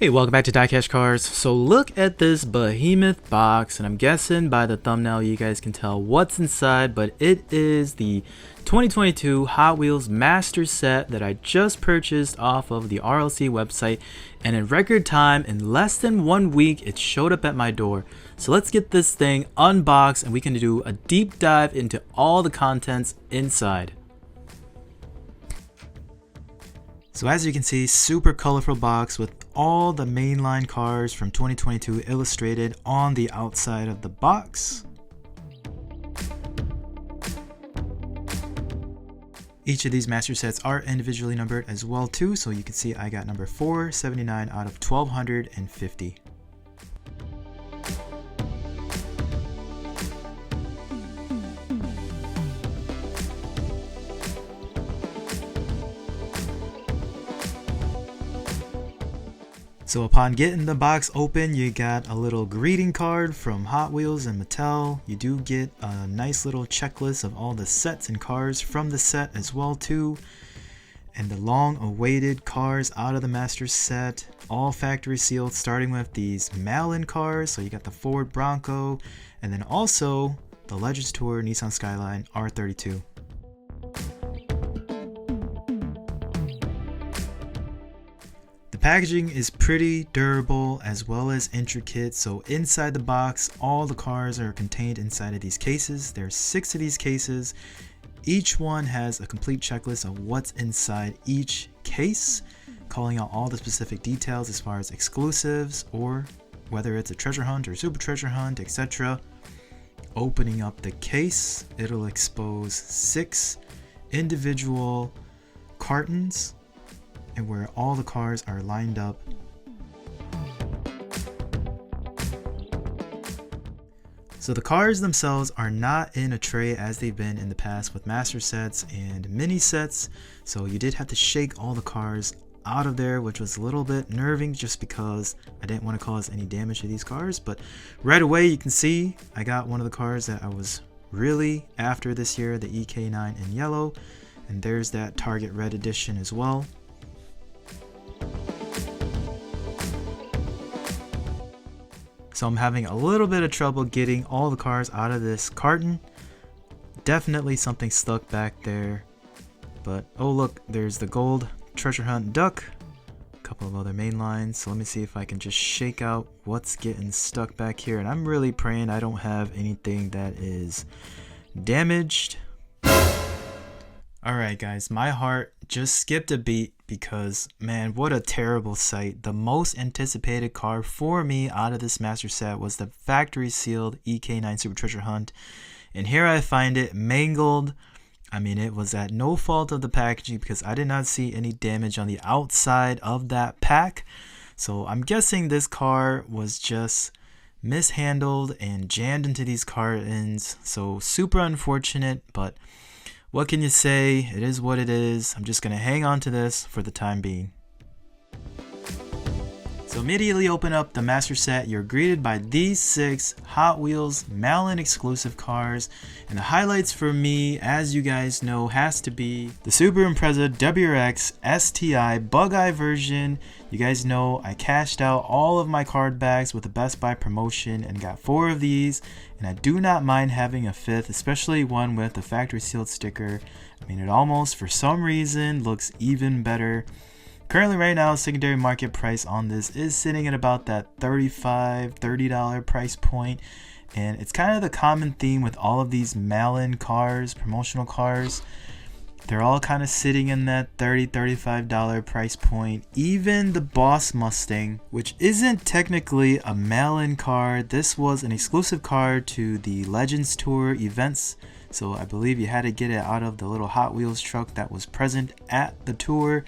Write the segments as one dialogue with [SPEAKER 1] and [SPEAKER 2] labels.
[SPEAKER 1] Hey, welcome back to DieCash Cars. So look at this behemoth box, and I'm guessing by the thumbnail you guys can tell what's inside, but it is the 2022 Hot Wheels Master Set that I just purchased off of the RLC website, and in record time, in less than 1 week, it showed up at my door. So let's get this thing unboxed and we can do a deep dive into all the contents inside. So as you can see, super colorful box with all the mainline cars from 2022 illustrated on the outside of the box. Each of these master sets are individually numbered as well too, so you can see I got number 479 out of 1250. So upon getting the box open, you got a little greeting card from Hot Wheels and Mattel. You do get a nice little checklist of all the sets and cars from the set as well too. And the long awaited cars out of the master set, all factory sealed, starting with these mail-in cars. So you got the Ford Bronco and then also the Legends Tour Nissan Skyline R32. The packaging is pretty durable as well as intricate. So inside the box, all the cars are contained inside of these cases. There's 6 of these cases. Each one has a complete checklist of what's inside each case, calling out all the specific details as far as exclusives or whether it's a treasure hunt or super treasure hunt, etc. Opening up the case, it'll expose 6 individual cartons and where all the cars are lined up. So the cars themselves are not in a tray as they've been in the past with master sets and mini sets. So you did have to shake all the cars out of there, which was a little bit nerving just because I didn't want to cause any damage to these cars. But right away you can see I got one of the cars that I was really after this year, the EK9 in yellow. And there's that Target Red Edition as well. So I'm having a little bit of trouble getting all the cars out of this carton. Definitely something stuck back there. But oh look, there's the gold treasure hunt duck. A couple of other main lines. So let me see if I can just shake out what's getting stuck back here. And I'm really praying I don't have anything that is damaged. Alright guys, my heart just skipped a beat because man, what a terrible sight. The most anticipated car for me out of this master set was the factory sealed EK9 Super Treasure Hunt. And here I find it mangled. I mean, it was at no fault of the packaging because I did not see any damage on the outside of that pack. So I'm guessing this car was just mishandled and jammed into these cartons. So super unfortunate, but what can you say? It is what it is. I'm just going to hang on to this for the time being. So immediately open up the master set. You're greeted by these 6 Hot Wheels mail-in exclusive cars. And the highlights for me, as you guys know, has to be the Super Impreza WRX STI Bug-Eye version. You guys know I cashed out all of my card bags with the Best Buy promotion and got 4 of these. And I do not mind having a 5th, especially one with the factory sealed sticker. I mean, it almost, for some reason, looks even better. Currently right now, secondary market price on this is sitting at about that $30 price point. And it's kind of the common theme with all of these mail-in cars, promotional cars. They're all kind of sitting in that $35 price point. Even the Boss Mustang, which isn't technically a mail-in car. This was an exclusive car to the Legends Tour events. So I believe you had to get it out of the little Hot Wheels truck that was present at the tour.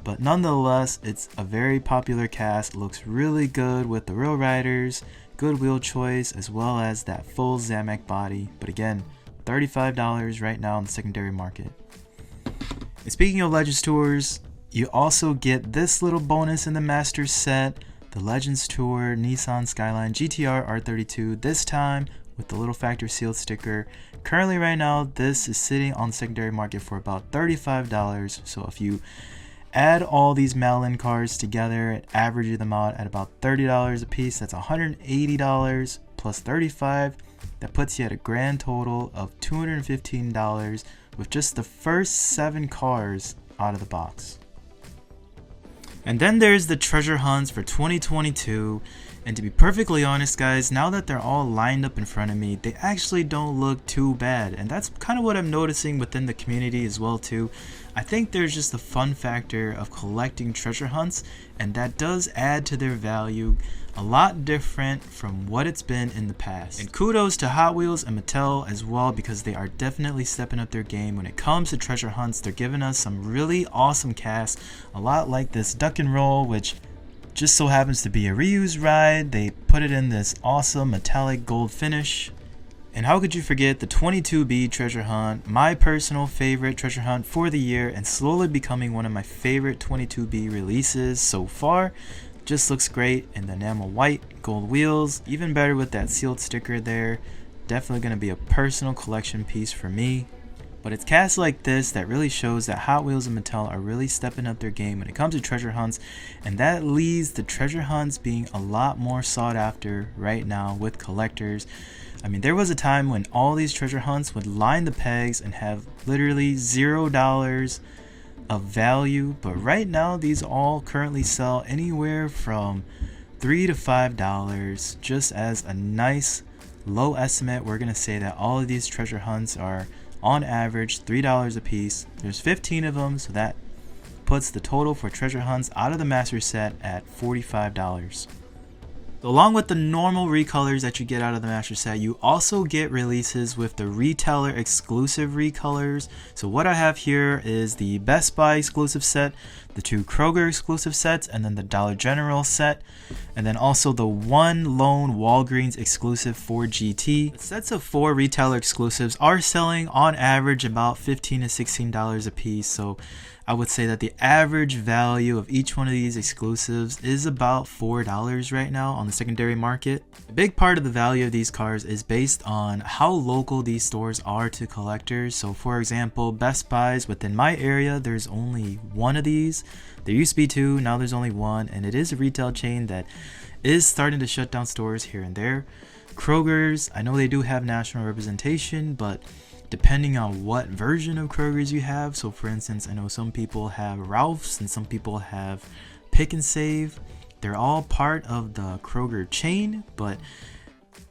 [SPEAKER 1] But nonetheless, it's a very popular cast. It looks really good with the real riders, good wheel choice, as well as that full zamac body. But again, $35 right now in the secondary market. And speaking of Legends Tours, you also get this little bonus in the master set, the Legends Tour Nissan Skyline GTR R32, this time with the little factory sealed sticker. Currently right now, this is sitting on the secondary market for about $35. So if you add all these mail-in cars together, it averages them out at about $30 a piece. That's $180 plus $35. That puts you at a grand total of $215 with just the first 7 cars out of the box. And then there's the treasure hunts for 2022. And to be perfectly honest, guys, now that they're all lined up in front of me, they actually don't look too bad. And that's kind of what I'm noticing within the community as well too. I think there's just the fun factor of collecting treasure hunts, and that does add to their value a lot different from what it's been in the past. And kudos to Hot Wheels and Mattel as well, because they are definitely stepping up their game when it comes to treasure hunts. They're giving us some really awesome casts, a lot like this duck and roll, which just so happens to be a reused ride. They put it in this awesome metallic gold finish. And how could you forget the 22B treasure hunt, my personal favorite treasure hunt for the year, and slowly becoming one of my favorite 22B releases so far. Just looks great in the enamel white, gold wheels, even better with that sealed sticker there. Definitely going to be a personal collection piece for me. But it's casts like this that really shows that Hot Wheels and Mattel are really stepping up their game when it comes to treasure hunts, and that leads to treasure hunts being a lot more sought after right now with collectors. I mean, there was a time when all these treasure hunts would line the pegs and have literally $0 of value, but right now these all currently sell anywhere from $3 to $5. Just as a nice low estimate, we're going to say that all of these treasure hunts are on average $3 a piece. There's 15 of them, so that puts the total for treasure hunts out of the master set at $45. So along with the normal recolors that you get out of the master set, you also get releases with the retailer exclusive recolors. So what I have here is the Best Buy exclusive set, the 2 Kroger exclusive sets, and then the Dollar General set, and then also the 1 lone Walgreens exclusive for GT. The sets of 4 retailer exclusives are selling on average about $15 to $16 a piece. So I would say that the average value of each one of these exclusives is about $4 right now on the secondary market. A big part of the value of these cars is based on how local these stores are to collectors. So for example, Best Buys within my area, there's only 1 of these. There used to be 2, now there's only 1, and it is a retail chain that is starting to shut down stores here and there. Kroger's, I know they do have national representation, but depending on what version of Kroger's you have. So for instance, I know some people have Ralph's and some people have Pick and Save. They're all part of the Kroger chain, but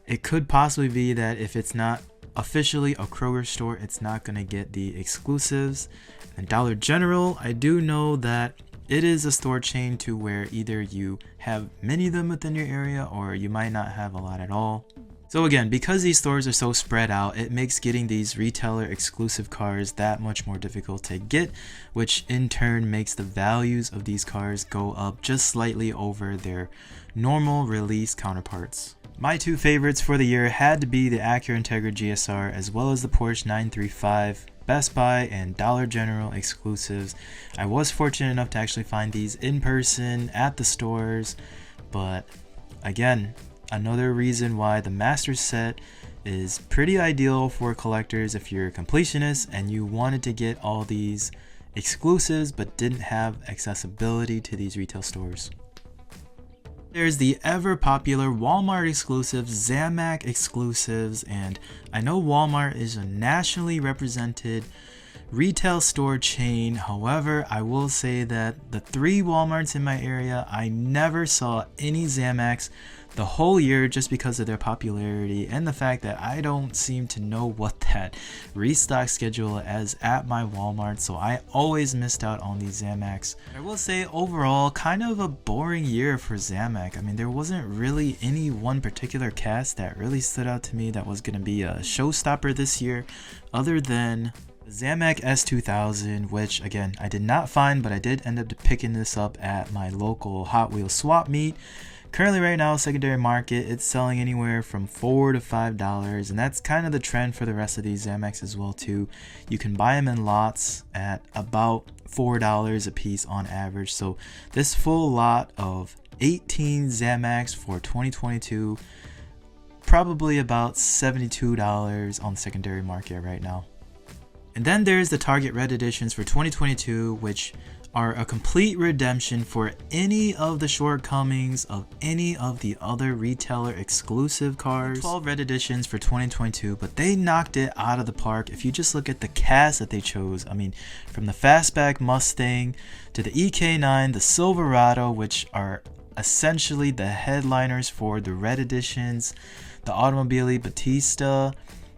[SPEAKER 1] it could possibly be that if it's not officially a Kroger store, it's not going to get the exclusives. And Dollar General, I do know that it is a store chain to where either you have many of them within your area or you might not have a lot at all. So again, because these stores are so spread out, it makes getting these retailer exclusive cars that much more difficult to get, which in turn makes the values of these cars go up just slightly over their normal release counterparts. My 2 favorites for the year had to be the Acura Integra GSR as well as the Porsche 935, Best Buy and Dollar General exclusives. I was fortunate enough to actually find these in person at the stores, but again, another reason why the master set is pretty ideal for collectors if you're a completionist and you wanted to get all these exclusives but didn't have accessibility to these retail stores. There's the ever popular Walmart exclusives, zamac exclusives, and I know Walmart is a nationally represented retail store chain. However, I will say that the 3 Walmarts in my area, I never saw any zamacs the whole year just because of their popularity and the fact that I don't seem to know what that restock schedule is at my Walmart, so I always missed out on these zamacs. I will say overall, kind of a boring year for zamac. I mean, there wasn't really any one particular cast that really stood out to me that was going to be a showstopper this year other than zamac S2000, which again I did not find, but I did end up picking this up at my local Hot Wheels swap meet. Currently right now, secondary market, it's selling anywhere from $4 to $5, and that's kind of the trend for the rest of these zamacs as well too. You can buy them in lots at about $4 a piece on average. So this full lot of 18 zamacs for 2022, probably about $72 on the secondary market right now. And then there's the Target Red Editions for 2022, which are a complete redemption for any of the shortcomings of any of the other retailer exclusive cars. 12 red editions for 2022, but they knocked it out of the park. If you just look at the cast that they chose, I mean, from the fastback Mustang to the EK9, the Silverado, which are essentially the headliners for the red editions, the Automobile Batista,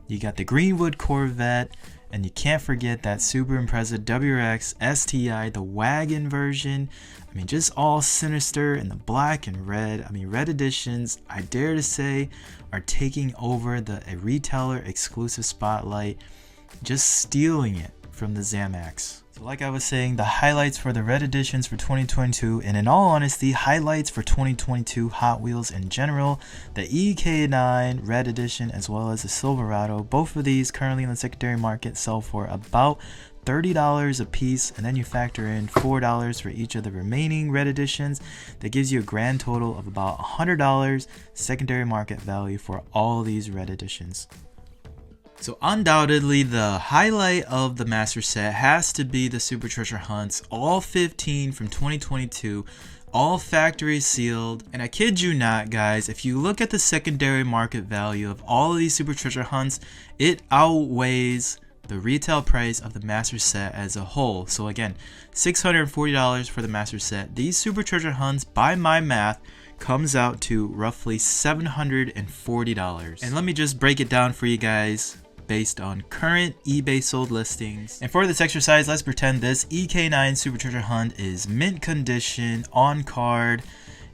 [SPEAKER 1] you got the Greenwood Corvette, and you can't forget that super impressive WRX STI, the wagon version. I mean, just all sinister in the black and red. I mean, red editions, I dare to say, are taking over the retailer exclusive spotlight, just stealing it from the zamacs. So like I was saying, the highlights for the red editions for 2022, and in all honesty, highlights for 2022 Hot Wheels in general, the EK9 red edition as well as the Silverado. Both of these currently in the secondary market sell for about $30 a piece, and then you factor in $4 for each of the remaining red editions. That gives you a grand total of about $100 secondary market value for all these red editions. So undoubtedly the highlight of the master set has to be the Super Treasure Hunts, all 15 from 2022, all factory sealed. And I kid you not, guys, if you look at the secondary market value of all of these Super Treasure Hunts, it outweighs the retail price of the master set as a whole. So again, $640 for the master set. These Super Treasure Hunts, by my math, comes out to roughly $740. And let me just break it down for you guys based on current eBay sold listings. And for this exercise, let's pretend this EK9 Super Treasure Hunt is mint condition, on card,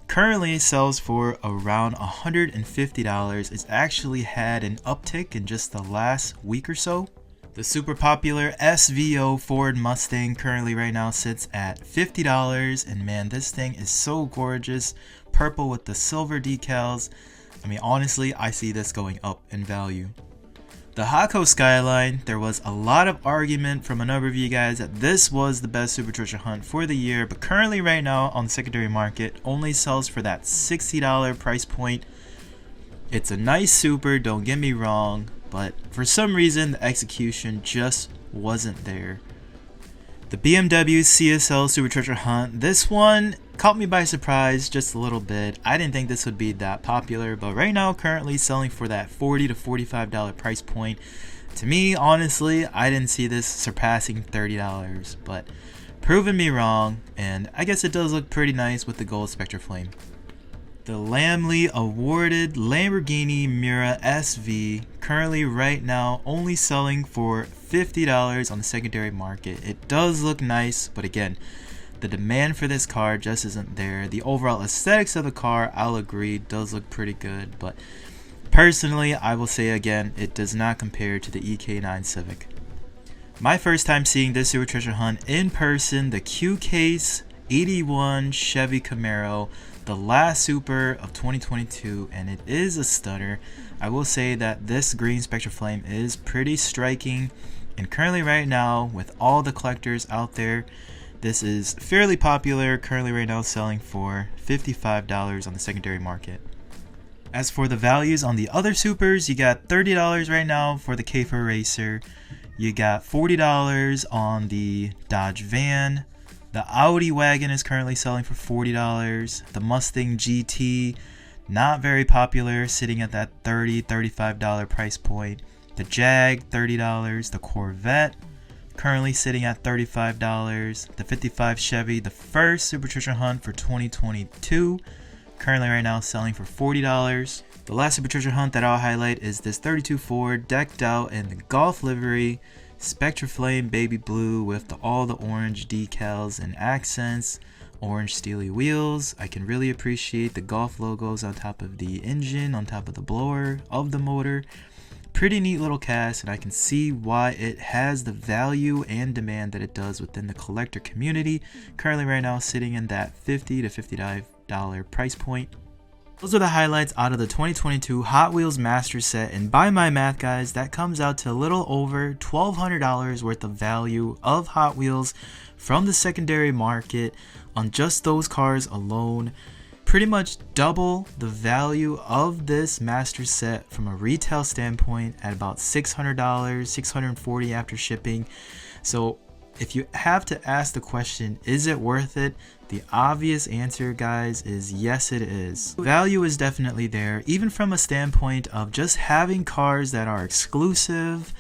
[SPEAKER 1] currently sells for around $150. It's actually had an uptick in just the last week or so. The super popular SVO Ford Mustang currently right now sits at $50, and man, this thing is so gorgeous, purple with the silver decals. I mean, honestly, I see this going up in value. The Hako Skyline, there was a lot of argument from a number of you guys that this was the best Super Treasure Hunt for the year, but currently right now on the secondary market only sells for that $60 price point. It's a nice super, don't get me wrong, but for some reason the execution just wasn't there. The BMW CSL Super Treasure Hunt, this one caught me by surprise just a little bit. I didn't think this would be that popular, but right now currently selling for that $40 to $45 price point. To me, honestly, I didn't see this surpassing $30, but proving me wrong, and I guess it does look pretty nice with the gold Spectra Flame. The Lamley awarded Lamborghini Miura SV, currently right now only selling for $50 on the secondary market. It does look nice, but again, the demand for this car just isn't there. The overall aesthetics of the car, I'll agree, does look pretty good, but personally, I will say again, it does not compare to the EK9 Civic. My first time seeing this Super Treasure Hunt in person, the Q-Case 81 Chevy Camaro, the last super of 2022, and it is a stunner. I will say that this green Spectra Flame is pretty striking, and currently right now with all the collectors out there, this is fairly popular, currently right now selling for $55 on the secondary market. As for the values on the other supers, you got $30 right now for the K4 Racer, you got $40 on the Dodge Van, the Audi wagon is currently selling for $40. The Mustang GT, not very popular, sitting at that $30, $35 price point. The Jag, $30. The Corvette, currently sitting at $35. The 55 Chevy, the first Super Treasure Hunt for 2022, currently right now selling for $40. The last Super Treasure Hunt that I'll highlight is this 32 Ford, decked out in the Golf livery, Spectra Flame baby blue with all the orange decals and accents, orange steely wheels. I can really appreciate the Golf logos on top of the engine, on top of the blower of the motor. Pretty neat little cast, and I can see why it has the value and demand that it does within the collector community. Currently right now sitting in that $50 to $55 price point. Those are the highlights out of the 2022 Hot Wheels Master Set, and by my math, guys, that comes out to a little over $1,200 worth of value of Hot Wheels from the secondary market on just those cars alone. Pretty much double the value of this Master Set from a retail standpoint at about $600, $640 after shipping. So if you have to ask the question, is it worth it? The obvious answer, guys, is yes, it is. Value is definitely there, even from a standpoint of just having cars that are exclusive,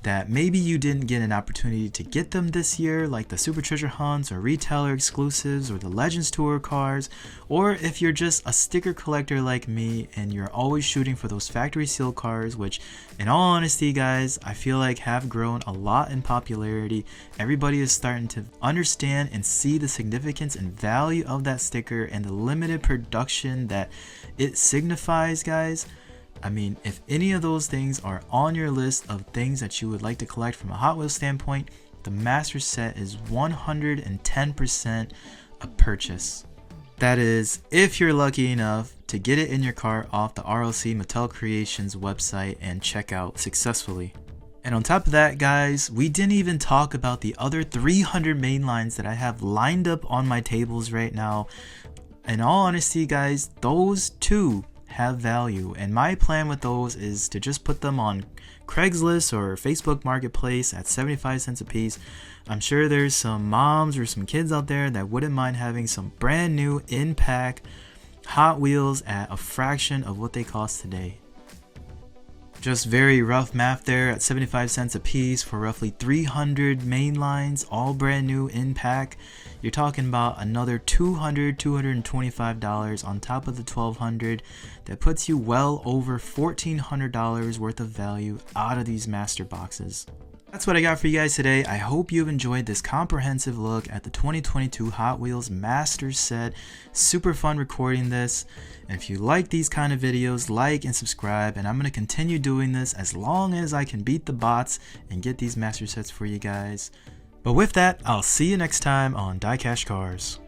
[SPEAKER 1] that maybe you didn't get an opportunity to get them this year, like the Super Treasure Hunts or retailer exclusives or the Legends Tour cars, or if you're just a sticker collector like me and you're always shooting for those factory seal cars, which in all honesty, guys, I feel like have grown a lot in popularity. Everybody is starting to understand and see the significance and value of that sticker and the limited production that it signifies, guys. I mean, if any of those things are on your list of things that you would like to collect from a Hot Wheels standpoint, the Master Set is 110% a purchase. That is, if you're lucky enough to get it in your cart off the RLC Mattel Creations website and check out successfully. And on top of that, guys, we didn't even talk about the other 300 main lines that I have lined up on my tables right now. In all honesty, guys, those too have value, and my plan with those is to just put them on Craigslist or Facebook Marketplace at 75 cents a piece. I'm sure there's some moms or some kids out there that wouldn't mind having some brand new in-pack Hot Wheels at a fraction of what they cost today. Just very rough math there, at 75 cents a piece for roughly 300 main lines, all brand new in pack. You're talking about another $225 on top of the $1,200. That puts you well over $1,400 worth of value out of these master boxes. That's what I got for you guys today. I hope you've enjoyed this comprehensive look at the 2022 Hot Wheels Master Set. Super fun recording this. And if you like these kind of videos, like and subscribe. And I'm going to continue doing this as long as I can beat the bots and get these Master Sets for you guys. But with that, I'll see you next time on DieCash Cars.